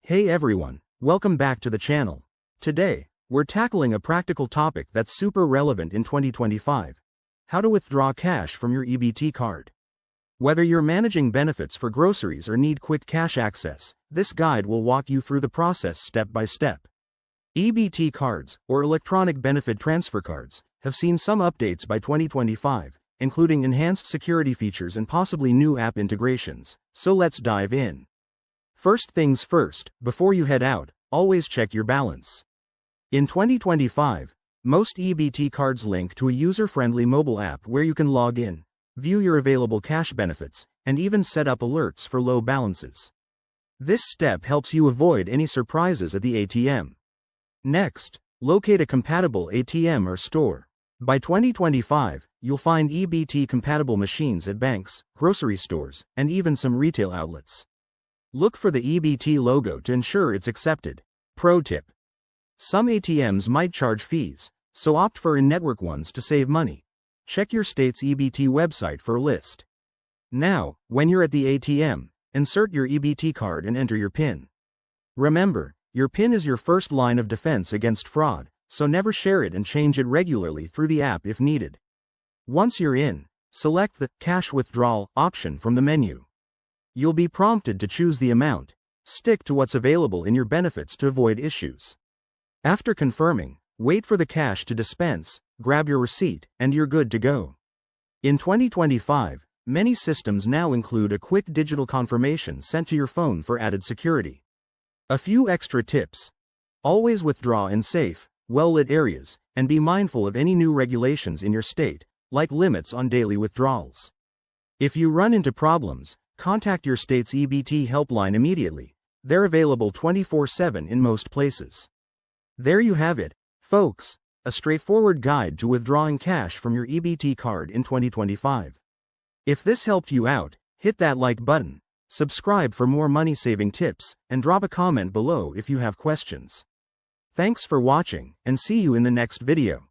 Hey everyone, welcome back to the channel. Today, we're tackling a practical topic that's super relevant in 2025. How to withdraw cash from your EBT card. Whether you're managing benefits for groceries or need quick cash access, this guide will walk you through the process step by step. EBT cards, or electronic benefit transfer cards, have seen some updates by 2025, including enhanced security features and possibly new app integrations, so let's dive in. First things first, before you head out, always check your balance. In 2025, most EBT cards link to a user-friendly mobile app where you can log in, view your available cash benefits, and even set up alerts for low balances. This step helps you avoid any surprises at the ATM. Next, locate a compatible ATM or store. By 2025, you'll find EBT-compatible machines at banks, grocery stores, and even some retail outlets. Look for the EBT logo to ensure it's accepted. Pro tip: some ATMs might charge fees, so opt for in-network ones to save money. Check your state's EBT website for a list. Now, when you're at the ATM, insert your EBT card and enter your PIN. Remember, your PIN is your first line of defense against fraud, so never share it and change it regularly through the app if needed. Once you're in, select the Cash Withdrawal option from the menu. You'll be prompted to choose the amount. Stick to what's available in your benefits to avoid issues. After confirming, wait for the cash to dispense, grab your receipt, and you're good to go. In 2025, many systems now include a quick digital confirmation sent to your phone for added security. A few extra tips: always withdraw in safe, well-lit areas, and be mindful of any new regulations in your state, like limits on daily withdrawals. If you run into problems, contact your state's EBT helpline immediately. They're available 24/7 in most places. There you have it, folks, a straightforward guide to withdrawing cash from your EBT card in 2025. If this helped you out, hit that like button, subscribe for more money-saving tips, and drop a comment below if you have questions. Thanks for watching, and see you in the next video.